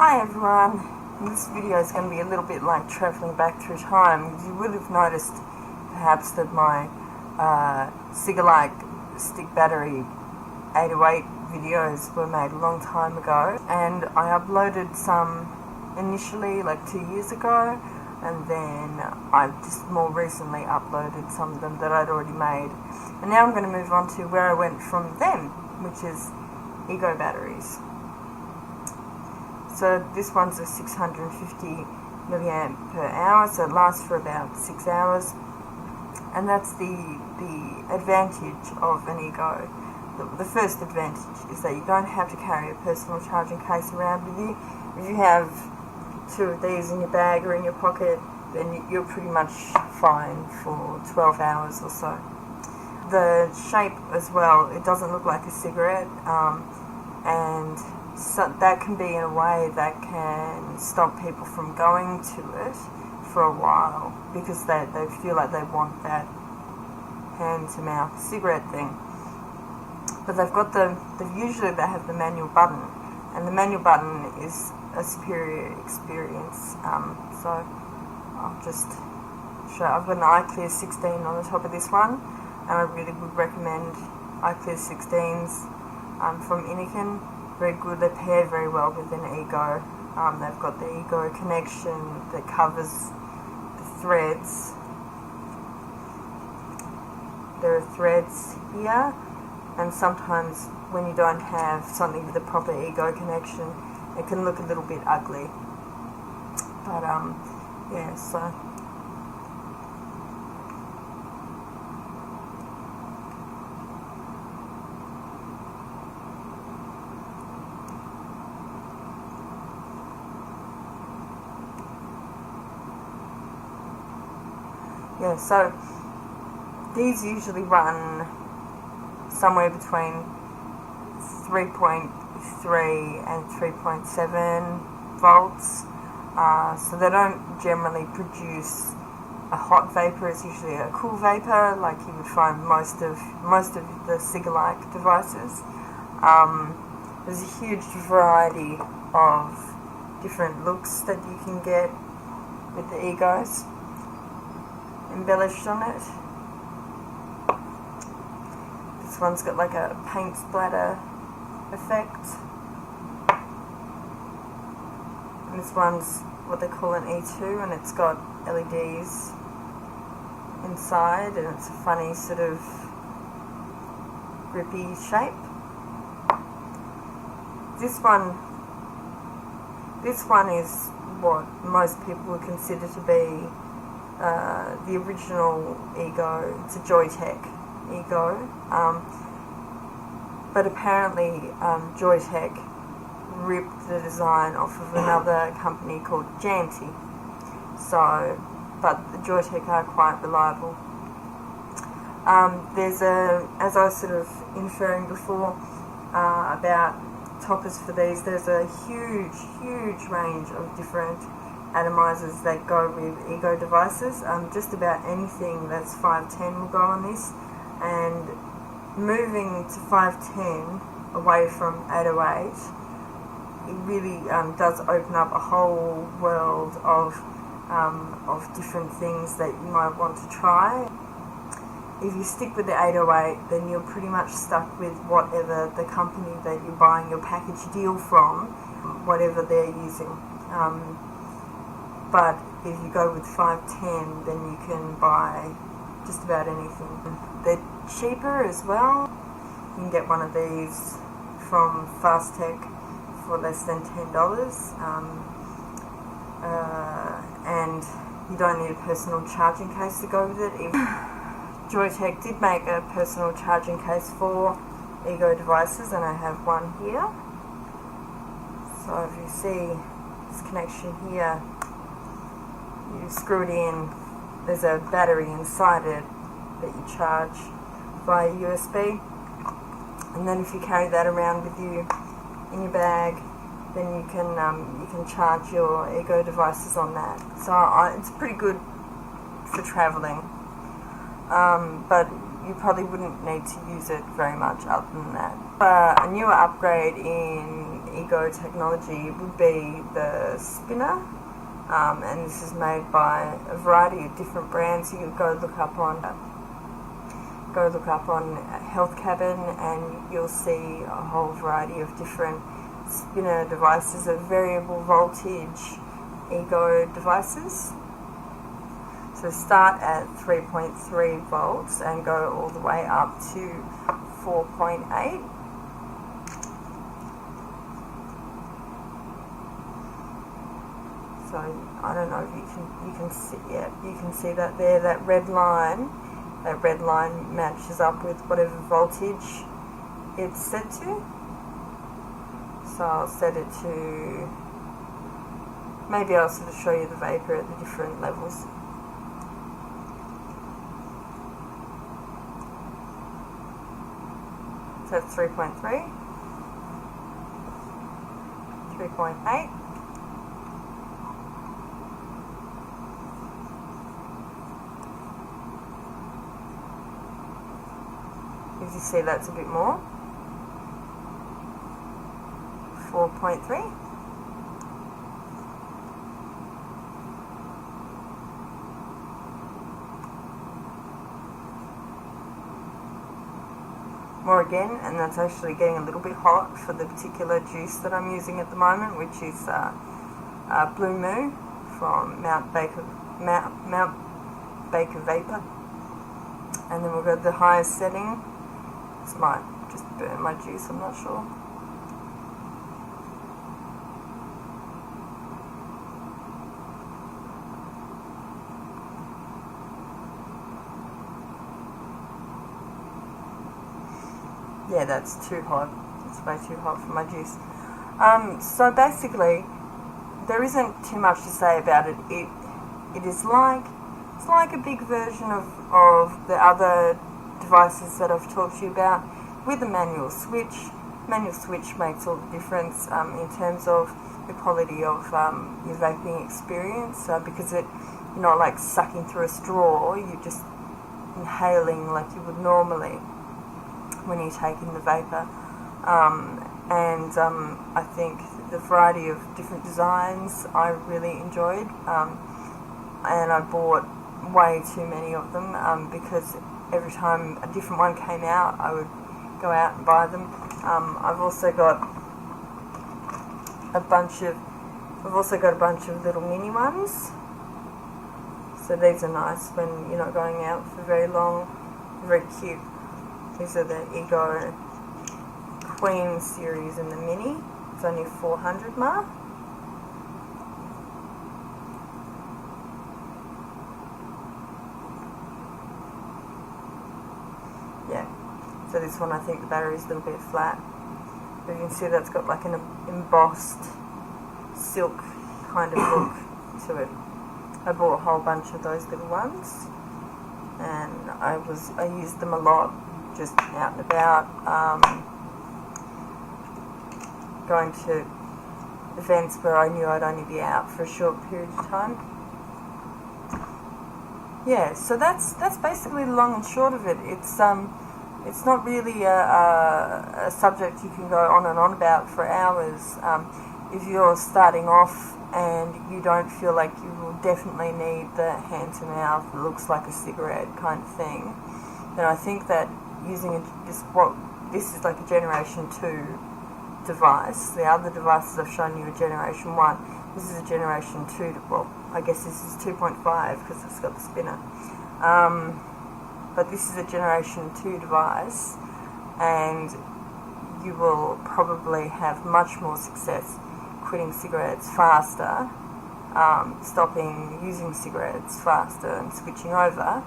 Hi everyone, this video is going to be a little bit like travelling back through time. You would have noticed perhaps that my cigalike stick battery 808 videos were made a long time ago, and I uploaded some initially like 2 years ago, and then I just more recently uploaded some of them that I'd already made. And now I'm going to move on to where I went from then, which is eGo batteries. So this one's a 650 milliamp per hour, so it lasts for about 6 hours, and that's the advantage of an eGo. The first advantage is that you don't have to carry a personal charging case around with you. If you have 2 of these in your bag or in your pocket, then you're pretty much fine for 12 hours or so. The shape as well, it doesn't look like a cigarette, and so that can be in a way that can stop people from going to it for a while, because they feel like they want that hand-to-mouth cigarette thing. But usually they have the manual button, and the manual button is a superior experience. So I'll just show. I've got an iClear 16 on the top of this one, and I really would recommend iClear 16s from Inikin. Very good. They pair very well with an eGo. They've got the eGo connection that covers the threads. There are threads here, and sometimes when you don't have something with a proper eGo connection, it can look a little bit ugly. But yeah, so so these usually run somewhere between 3.3 and 3.7 volts, so they don't generally produce a hot vapor. It's usually a cool vapor, like you would find most of the cigalike devices. There's a huge variety of different looks that you can get with the eGos embellished on it. This one's got like a paint splatter effect, and this one's what they call an E2, and it's got LEDs inside, and it's a funny sort of grippy shape. This one is what most people would consider to be the original eGo. It's a Joytech eGo, but apparently Joytech ripped the design off of another company called Janty. But the Joytech are quite reliable. There's as I was sort of inferring before about toppers for these, there's a huge range of different atomizers that go with eGo devices. Just about anything that's 510 will go on this, and moving to 510 away from 808, it really does open up a whole world of different things that you might want to try. If you stick with the 808, then you're pretty much stuck with whatever the company that you're buying your package deal from, whatever they're using. But if you go with 510, then you can buy just about anything. They're cheaper as well. You can get one of these from Fast Tech for less than $10, and you don't need a personal charging case to go with it. Joytech did make a personal charging case for eGo devices, and I have one here. So if you see this connection here, you screw it in, there's a battery inside it that you charge via USB, and then if you carry that around with you in your bag, then you can charge your eGo devices on that. So it's pretty good for travelling, but you probably wouldn't need to use it very much other than that. A newer upgrade in ego technology would be the spinner, and this is made by a variety of different brands. You can go look up on Health Cabin, and you'll see a whole variety of different spinner devices of variable voltage ego devices. So start at 3.3 volts and go all the way up to 4.8. So I don't know if you can see, yeah, you can see that there, that red line matches up with whatever voltage it's set to. So I'll set it to, maybe I'll sort of show you the vapor at the different levels. So that's 3.3, 3.8, as you see, that's a bit more. 4.3. More again, and that's actually getting a little bit hot for the particular juice that I'm using at the moment, which is Blue Moo from Mount Baker Vapor. And then we'll go to the highest setting. This might just burn my juice, I'm not sure. Yeah, that's too hot. It's way too hot for my juice. So basically, there isn't too much to say about it. It's like a big version of the other devices that I've talked to you about, with a manual switch. Manual switch makes all the difference in terms of the quality of your vaping experience, because you're not like sucking through a straw, you're just inhaling like you would normally when you take in the vapor. I think the variety of different designs I really enjoyed, and I bought way too many of them because every time a different one came out, I would go out and buy them. I've also got a bunch of little mini ones. So these are nice when you're not going out for very long. Very cute. These are the ego Queen series in the mini. It's only 400 mAh. Yeah, so this one, I think the battery's a little bit flat. But you can see that's got like an embossed silk kind of look to it. I bought a whole bunch of those little ones, and I used them a lot, just out and about, going to events where I knew I'd only be out for a short period of time. Yeah, so that's basically the long and short of it. It's not really a subject you can go on and on about for hours. If you're starting off and you don't feel like you will definitely need the hand-to-mouth, it looks like a cigarette kind of thing, then I think that using this is like a Generation 2 device. The other devices I've shown you are Generation 1. This is a Generation 2, well, I guess this is 2.5 because it's got the spinner. But this is a Generation 2 device, and you will probably have much more success quitting cigarettes faster, stopping using cigarettes faster and switching over